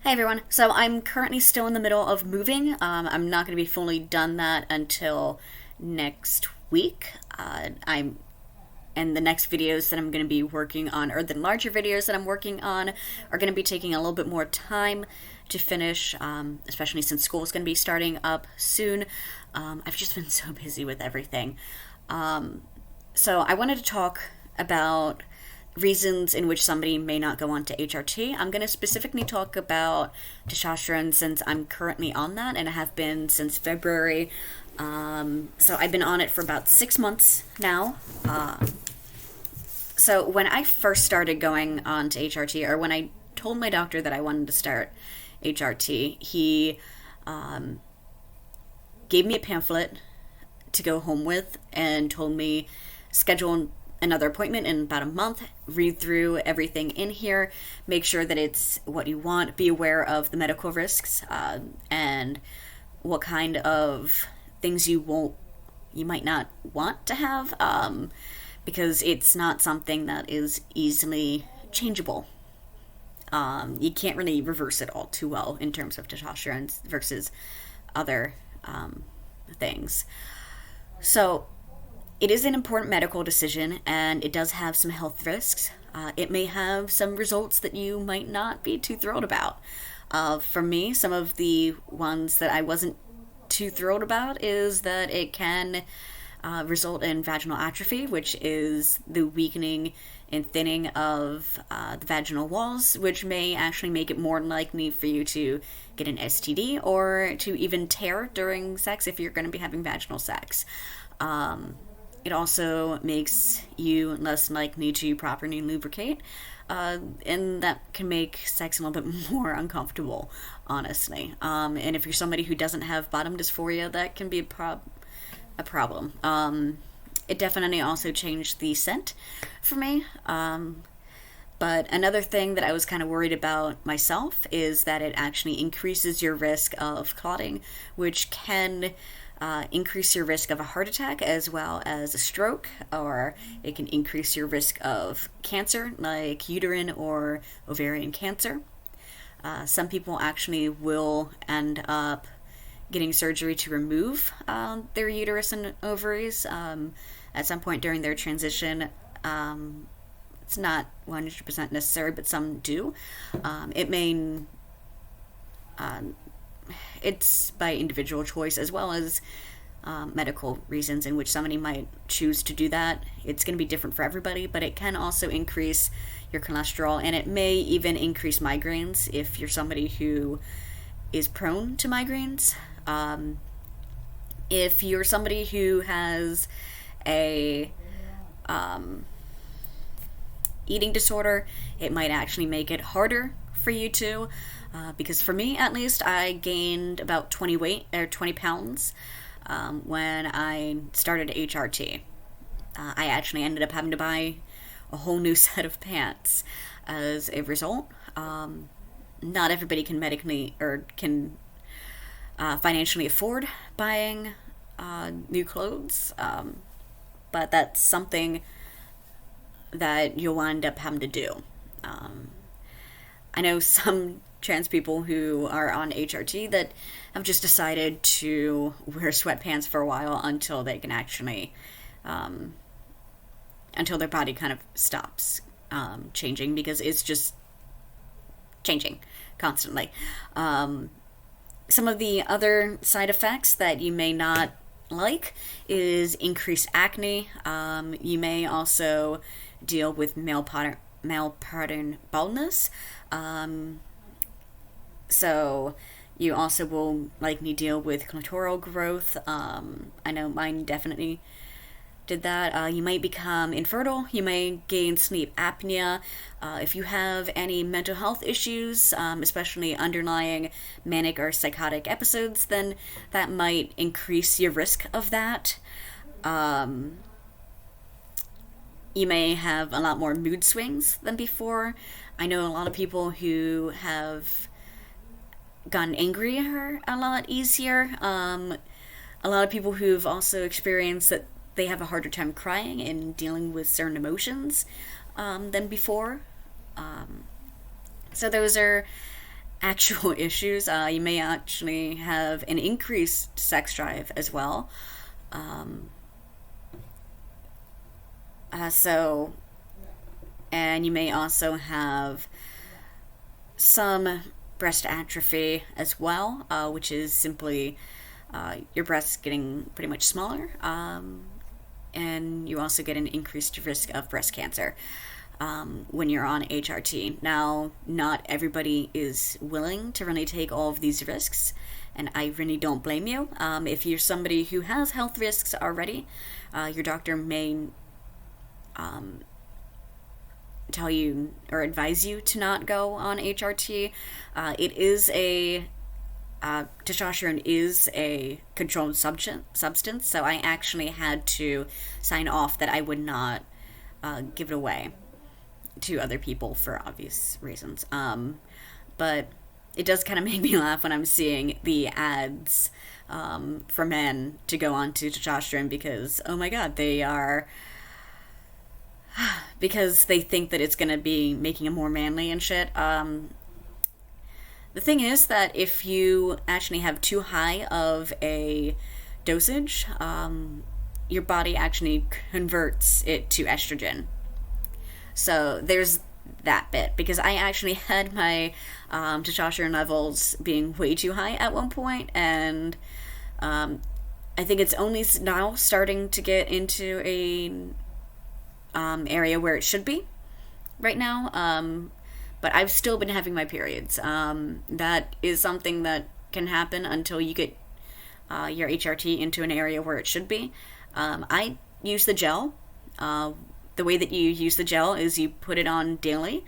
Hey everyone. So I'm currently still in the middle of moving. I'm not going to be fully done that until next week. I'm and the next videos that I'm going to be working on, or the larger videos that I'm working on, are going to be taking a little bit more time to finish, especially since school is going to be starting up soon. I've just been so busy with everything. So I wanted to talk about reasons in which somebody may not go on to HRT. I'm going to specifically talk about testosterone since I'm currently on that and I have been since February. So I've been on it for about 6 months now. So when I first started going on to HRT, or when I told my doctor that I wanted to start HRT, he gave me a pamphlet to go home with and told me schedule another appointment in about a month, read through everything in here, make sure that it's what you want, be aware of the medical risks, and what kind of things you might not want to have, because it's not something that is easily changeable. You can't really reverse it all too well in terms of testosterone versus other things. So it is an important medical decision, and it does have some health risks. It may have some results that you might not be too thrilled about. For me, some of the ones that I wasn't too thrilled about is that it can result in vaginal atrophy, which is the weakening and thinning of the vaginal walls, which may actually make it more likely for you to get an STD or to even tear during sex if you're going to be having vaginal sex. It also makes you less likely to properly lubricate, and that can make sex a little bit more uncomfortable, honestly. And if you're somebody who doesn't have bottom dysphoria, that can be a problem. It definitely also changed the scent for me. But another thing that I was kind of worried about myself is that it actually increases your risk of clotting, which can increase your risk of a heart attack as well as a stroke, or it can increase your risk of cancer like uterine or ovarian cancer. Some people actually will end up getting surgery to remove their uterus and ovaries at some point during their transition. It's not 100% necessary, but some do. It's by individual choice as well as medical reasons in which somebody might choose to do that. It's going to be different for everybody, but it can also increase your cholesterol, and it may even increase migraines if you're somebody who is prone to migraines. If you're somebody who has a eating disorder, it might actually make it harder for you to, because for me at least, I gained about 20 pounds when I started HRT. I actually ended up having to buy a whole new set of pants as a result. Not everybody can medically or can financially afford buying new clothes, but that's something that you'll wind up having to do. I know some trans people who are on HRT that have just decided to wear sweatpants for a while until they can actually, until their body kind of stops changing, because it's just changing constantly. Some of the other side effects that you may not like is increased acne. You may also deal with male pattern baldness. So you also will likely deal with clitoral growth. I know mine definitely did that. You might become infertile. You may gain sleep apnea. If you have any mental health issues, especially underlying manic or psychotic episodes, then that might increase your risk of that. You may have a lot more mood swings than before. I know a lot of people who have gotten angrier a lot easier. A lot of people who've also experienced that they have a harder time crying and dealing with certain emotions than before. So those are actual issues. You may actually have an increased sex drive as well. Um, so, and you may also have some breast atrophy as well, which is simply your breasts getting pretty much smaller, and you also get an increased risk of breast cancer when you're on HRT. Now, not everybody is willing to really take all of these risks, and I really don't blame you. If you're somebody who has health risks already, your doctor may tell you or advise you to not go on HRT. Testosterone is a controlled substance, so I actually had to sign off that I would not give it away to other people for obvious reasons. But it does kind of make me laugh when I'm seeing the ads for men to go on to testosterone because, oh my god, they are. Because they think that it's going to be making them more manly and shit. The thing is that if you actually have too high of a dosage, your body actually converts it to estrogen. So there's that bit, because I actually had my testosterone levels being way too high at one point, and I think it's only now starting to get into a area where it should be right now. But I've still been having my periods. That is something that can happen until you get your HRT into an area where it should be. I use the gel. The way that you use the gel is you put it on daily.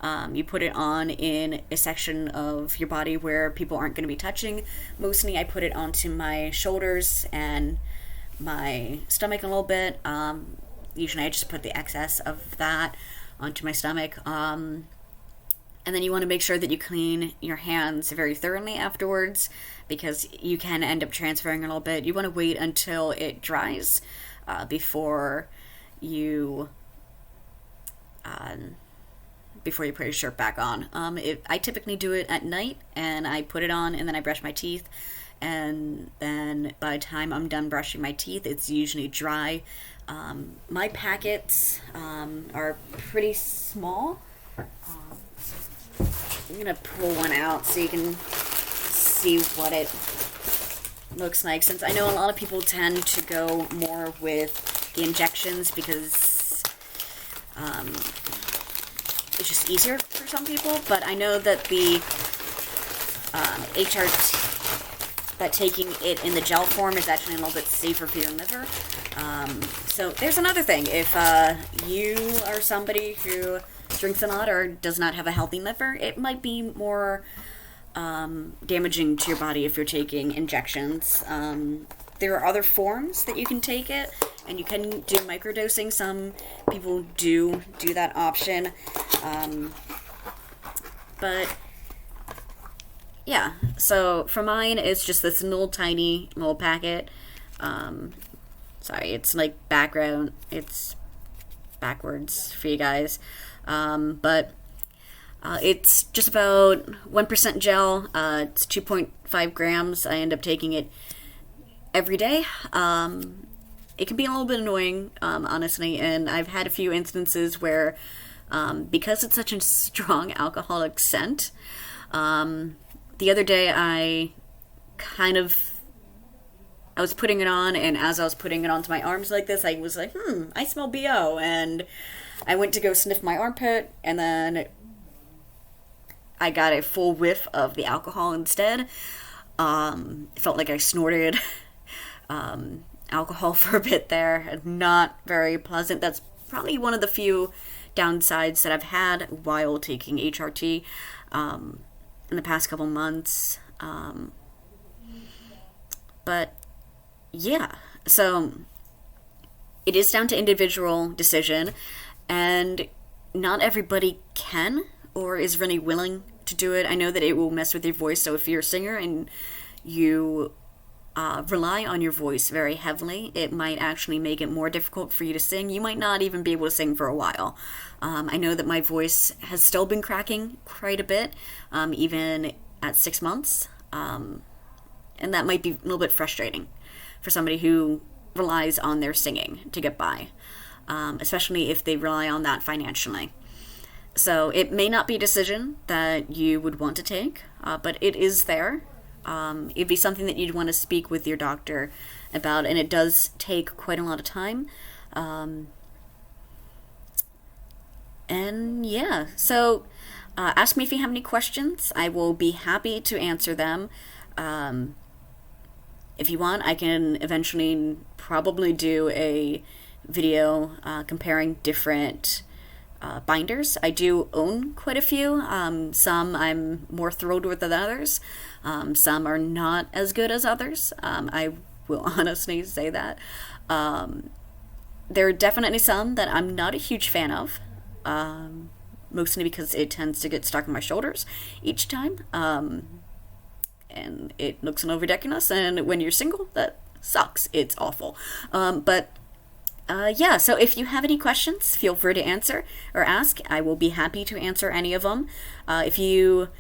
You put it on in a section of your body where people aren't going to be touching. Mostly I put it onto my shoulders and my stomach a little bit. Usually I just put the excess of that onto my stomach. And then you want to make sure that you clean your hands very thoroughly afterwards, because you can end up transferring a little bit. You want to wait until it dries before you put your shirt back on. I typically do it at night, and I put it on and then I brush my teeth. And then by the time I'm done brushing my teeth, it's usually dry. My packets are pretty small. I'm going to pull one out so you can see what it looks like, since I know a lot of people tend to go more with the injections because it's just easier for some people. But I know that the HRT, that taking it in the gel form is actually a little bit safer for your liver. So there's another thing. If you are somebody who drinks a lot or does not have a healthy liver, it might be more damaging to your body if you're taking injections. There are other forms that you can take it, and you can do microdosing. Some people do that option. But yeah, so for mine, it's just this little tiny little packet. Sorry, it's like it's backwards for you guys. But it's just about 1% gel. It's 2.5 grams. I end up taking it every day. It can be a little bit annoying, honestly, and I've had a few instances where, because it's such a strong alcoholic scent, the other day I was putting it on, and as I was putting it onto my arms like this, I was like, I smell BO, and I went to go sniff my armpit, and then I got a full whiff of the alcohol instead. It felt like I snorted alcohol for a bit there. Not very pleasant. That's probably one of the few downsides that I've had while taking HRT in the past couple months. But yeah, so it is down to individual decision, and not everybody can or is really willing to do it. I know that it will mess with your voice, so if you're a singer and you rely on your voice very heavily, it might actually make it more difficult for you to sing. You might not even be able to sing for a while. I know that my voice has still been cracking quite a bit, even at 6 months. And that might be a little bit frustrating for somebody who relies on their singing to get by, especially if they rely on that financially. So it may not be a decision that you would want to take, but it is there. It'd be something that you'd want to speak with your doctor about, and it does take quite a lot of time. And yeah, so ask me if you have any questions. I will be happy to answer them. If you want, I can eventually probably do a video comparing different binders. I do own quite a few. Some I'm more thrilled with than others. Some are not as good as others. I will honestly say that. There are definitely some that I'm not a huge fan of. Mostly because it tends to get stuck in my shoulders each time. And it looks a little ridiculous. And when you're single, that sucks. It's awful. Yeah, so if you have any questions, feel free to answer or ask. I will be happy to answer any of them. If you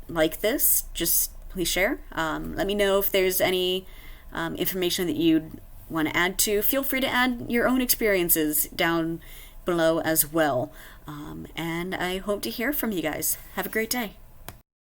like this, just please share. Let me know if there's any information that you'd want to add to. Feel free to add your own experiences down below as well. And I hope to hear from you guys. Have a great day.